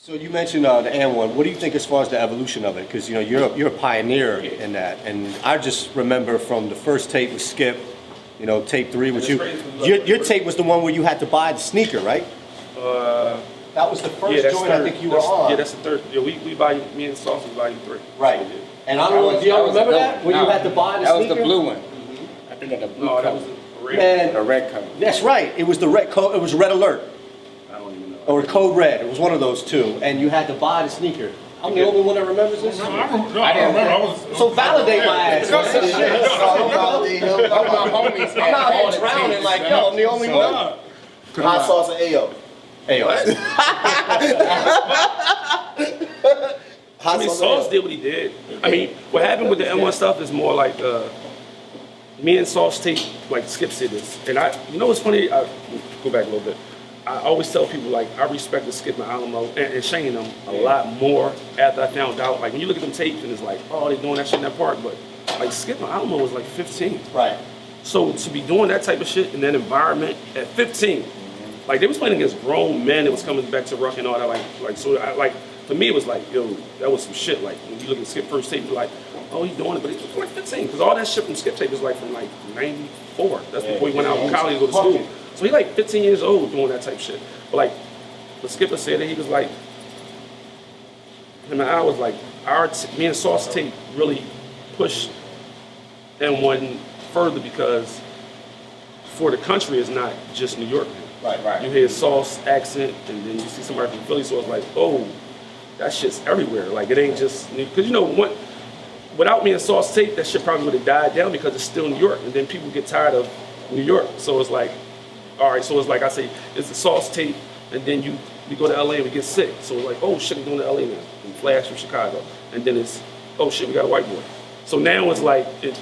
So you mentioned the N1. What do you think as far as the evolution of it? Because you know you're a pioneer in that, and I just remember from the first tape with Skip, you know, tape 3, which your tape was the one where you had to buy the sneaker, right? That was the first joint I think you were on. Yeah, that's the third. Yeah, we buy you, me and Sauce, we buy you 3. Right. And I don't know, do y'all remember that? Where you had to buy the sneaker? That was the blue one. I think of the blue No, cover. that was the red. The red cover. That's right. It was the red code. It was Red Alert. I don't even know. Or Code Red. It was one of those two. And you had to buy the sneaker. I'm the only one that remembers this? I didn't remember. So validate my ass. All my homies I'm out here drowning like, yo, I'm the only one. Hot sauce and Ayo. Ayo. I mean, Sauce did what he did. I mean, what happened with the N1 stuff is more like me and Sauce take like Skip said this, and you know what's funny? I go back a little bit. I always tell people like I respected Skip and Alamo and Shane them a lot more after I found out. Like when you look at them tapes and it's like, oh, they're doing that shit in that park, but like Skip and Alamo was like 15. Right. So to be doing that type of shit in that environment at 15, like they was playing against grown men that was coming back to rock and all that. Like so, for me it was like, yo, that was some shit. Like when you look at Skip first tape, you're like, oh, he's doing it, but he was like 15, because all that shit from Skip tape was like from like '94. That's before he went out from college to go to school. So he like 15 years old doing that type of shit. But like, what Skipper said that he was like, him and I was like, me and Sauce tape really pushed N1 further because for the country it's not just New York. Right. You hear Sauce accent and then you see somebody from Philly, so it's like, oh, that shit's everywhere. Like it ain't just, because you know, without me and Sauce tape, that shit probably would have died down because it's still New York, and then people get tired of New York. So it's like, all right, so it's like I say, it's the Sauce tape, and then we go to LA and we get sick. So it's like, oh shit, we're going to LA now. And Flash from Chicago. And then it's, oh shit, we got a white boy. So now it's like, it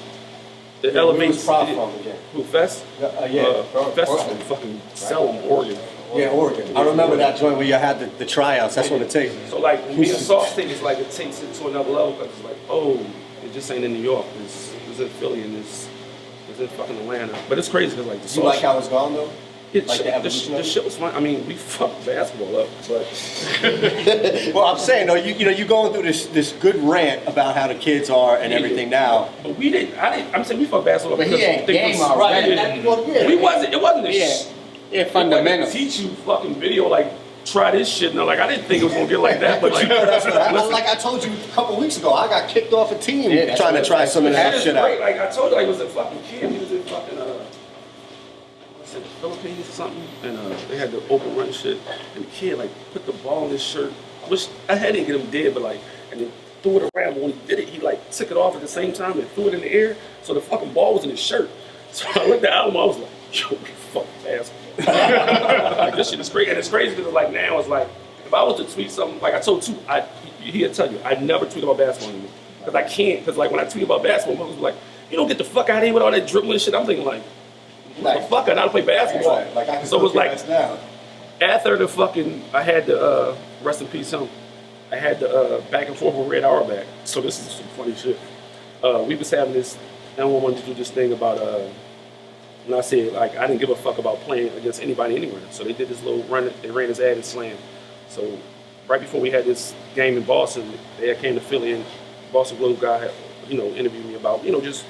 elevates. Who, Fest? Fest is from fucking Selma, Oregon. Yeah, Oregon. I remember that joint where you had the tryouts. That's what it takes. So like, me and Sauce tape is like, it takes it to another level, because it's like, oh, it just ain't in New York. It's in Philly and it's in fucking Atlanta. But it's crazy because like the Sauce. You like how it's gone though? The shit was fun. I mean, we fucked basketball up, but. Well, I'm saying though, you're going through this good rant about how the kids are and everything now. But we didn't. I'm saying we fucked basketball up. But he ain't game already. We wasn't. It wasn't a Yeah, fundamentals. Teach you fucking video like try this shit. And like I didn't think it was gonna get like that, but like like I told you a couple weeks ago, I got kicked off a team trying to try some of that shit out. Like I told you, I was a fucking kid. He was in fucking Philippines or something, and they had the open run shit, and the kid like put the ball in his shirt, which I had to get him dead, but like, and then threw it around. But when he did it, he like took it off at the same time and threw it in the air, so the fucking ball was in his shirt. So I looked at Alamo, I was like, yo, you fucking asshole. Like this shit is crazy, and it's crazy because like now it's like, if I was to tweet something, like I told two, he'd tell you, I never tweet about basketball anymore, because I can't, because like when I tweet about basketball, people like, you don't get the fuck out of here with all that dribbling shit. I'm thinking like, fuck, I know how to play basketball. Right. Like I can so it was like, now. after the fucking, I had the, rest in peace him, I had the back and forth with Red Auerbach. So this is some funny shit. We was having this, N1 wanted to do this thing about, when I said, like, I didn't give a fuck about playing against anybody anywhere. So they did this little run, they ran his ad and slam. So right before we had this game in Boston, they came to Philly, and Boston Globe guy had, interviewed me about, just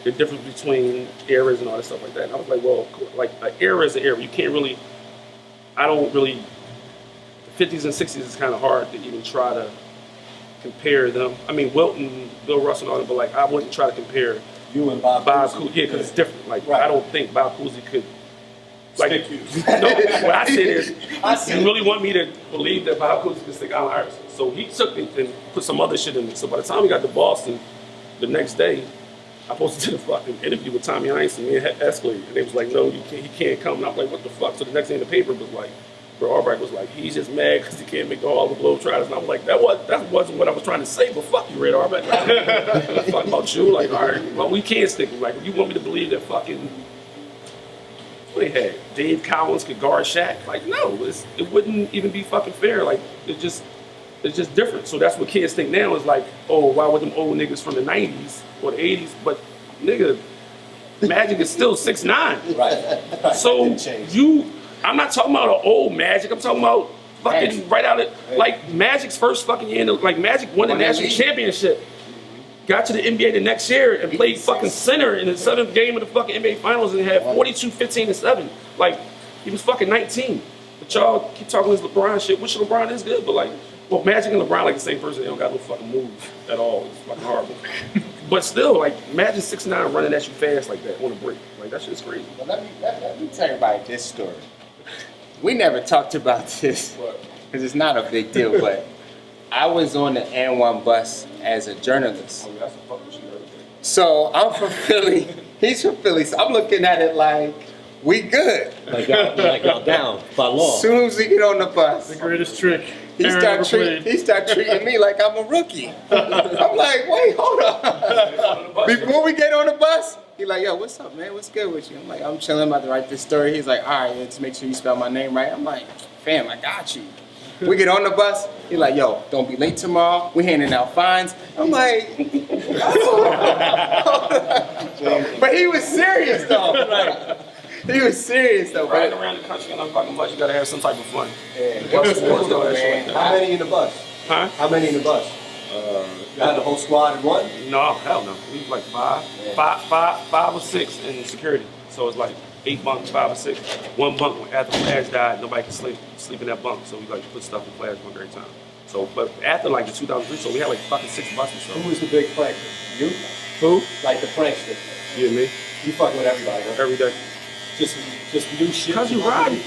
the difference between eras and all that stuff like that. And I was like, well, like an era is an era. You can't really, the 50s and 60s is kind of hard to even try to compare them. I mean, Wilton, Bill Russell and all that, but like I wouldn't try to compare you and Bob Cousy. Yeah, because it's different. Like I don't think Bob Cousy could, like, no, what I said is, you really want me to believe that Bob Cousy could stick Allen Iverson. So he took it and put some other shit in it. So by the time we got to Boston, the next day, I posted to the fucking interview with Tommy Heinz and me and Escalade, and they was like, no, he can't come. And I was like, what the fuck? So the next day in the paper was like, Red Auerbach was like, he's just mad because he can't make the Harlem Globetrotters. And I was like, that wasn't what I was trying to say, but fuck you, Red Auerbach. Fuck about you. Like, all right, well, we can't stick with, like, you want me to believe that fucking, what they had, Dave Cowens could guard Shaq? Like, no, it wouldn't even be fucking fair. Like, it's just different. So that's what kids think now is like, oh, why would them old niggas from the 90s or the 80s? But nigga, Magic is still 6'9". Right. So I'm not talking about an old Magic. I'm talking about fucking right out of like Magic's first fucking year. Like Magic won the national championship. Got to the NBA the next year and played fucking center in the 7th game of the fucking NBA Finals and had 42, 15, and 7. Like, he was fucking 19. But y'all keep talking this LeBron shit, which LeBron is good, but like, well, Magic and LeBron like the same person. They don't got no fucking moves at all. It's fucking horrible. But still, like, imagine 6'9" running at you fast like that on a break. Like, that shit's crazy. Well, let me tell everybody this story. We never talked about this because it's not a big deal, but I was on the N1 bus as a journalist. That's the fucking shit. So I'm from Philly, he's from Philly, so I'm looking at it like, we good. Like y'all down by law. As soon as we get on the bus, The greatest trick. he Aaron start, ever played. he start treating me like I'm a rookie. I'm like, wait, hold on. Before we get on the bus, he like, yo, what's up, man? What's good with you? I'm like, I'm chilling, about to write this story. He's like, all right, let's make sure you spell my name right. I'm like, fam, I got you. We get on the bus, he's like, yo, don't be late tomorrow. We handing out fines. I'm like, but he was serious though. Like, he was serious though, Riding bro. around the country on a fucking bus, you gotta have some type of fun. Yeah, Watch sports, all that shit like that. How many in the bus? Huh? How many in the bus? You had the whole squad in one? No, hell no. We was like five or six in security. So it's like 8 bunks, 5 or 6. One bunk after Flash died, nobody could sleep in that bunk. So we like put stuff in Flash bunk every time. So, but after like the 2003, so we had like fucking 6 buses. So. Who was the big prankster? You? Who? Like the prankster. You and me. You fucking with everybody, huh? Every day. Just new shit. Cause you riding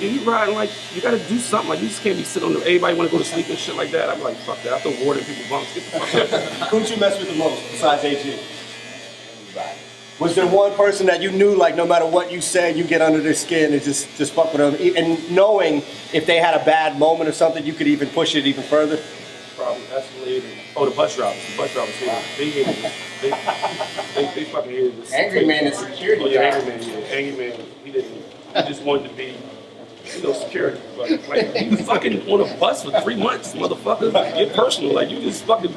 like you gotta do something. Like you just can't be sitting on the. Everybody want to go to sleep and shit like that. I'm like, fuck that. I throw water in people's bunks. Get the fuck out. Who'd you mess with the most besides AG? Was there one person that you knew, like, no matter what you said, you get under their skin and just fuck with them, and knowing if they had a bad moment or something, you could even push it even further? Probably escalated. Oh, the bus drivers. The bus drivers hated it. They hated it. They fucking hated this. Angry man is security. Oh, yeah, Angry Man. Yeah. Angry Man. He didn't. He just wanted to be, security. But like, you fucking on a bus for 3 months, motherfucker. Get personal. Like you just fucking,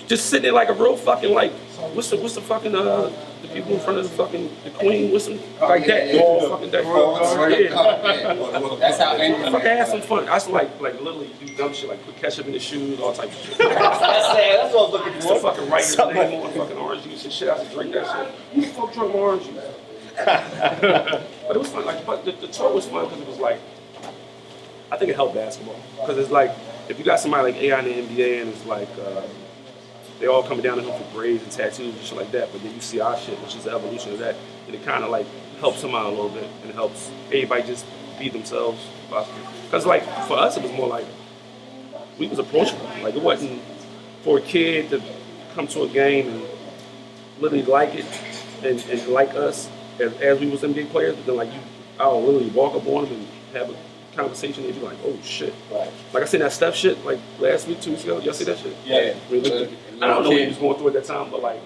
just sitting there like a real fucking like. What's the fucking the people in front of the Queen? What's some like that? yeah. All fucking that. Yeah. That's how angry Fucking have some fun. I used to like literally do dumb shit like put ketchup in the shoes, all types of shit. That's what I was looking Used to fucking write his name on fucking orange juice and shit. I used to drink that shit. Who the fuck drunk orange juice? But it was fun. Like, but the tour was fun because it was like, I think it helped basketball because it's like if you got somebody like AI in the NBA and it's like they all coming down to him for braids and tattoos and shit like that, but then you see our shit, which is the evolution of that, and it kind of like helps them out a little bit and it helps everybody just be themselves. Because like for us, it was more like we was approachable. Like it wasn't for a kid to come to a game and literally like it and like us as we was NBA players, but then like I'll literally walk up on them and have a conversation and be like, oh shit. Right. Like I seen that Steph shit like last week, 2 weeks ago. Y'all see that shit? Yeah. I don't know what he was going through at that time, but like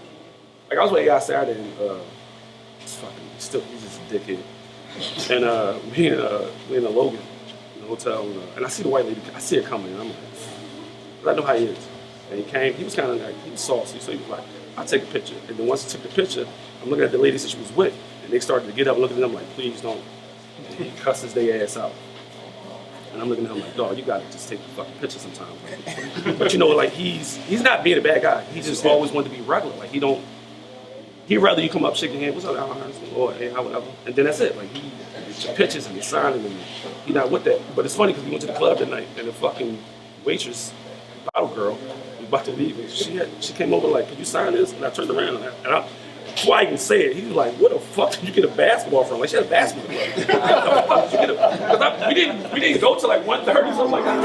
I was with AI Saturday and he's just a dickhead. And me and Logan in the hotel and I see the white lady, I see her coming and I'm like, I know how he is. And he came, he was kind of like, he was saucy, so he was like, I'll take a picture. And then once he took the picture, I'm looking at the ladies that she was with, and they started to get up and look at them like, please don't. And he cusses their ass out. And I'm looking at him like, dog, you gotta just take the fucking picture sometimes. But you know, like he's not being a bad guy. He just always wanted to be regular. Like he'd rather you come up, shake your hand, what's up, Al Harris? Or hey, how whatever. And then that's it. Like he gets your pictures and he's signing and he's not with that. But it's funny because we went to the club that night and the fucking waitress, bottle girl, was about to leave and she came over like, could you sign this? And I turned around and before I even say it, he was like, where the fuck did you get a basketball from? Like, she had a basketball club. We didn't go till like 1:30, something like that.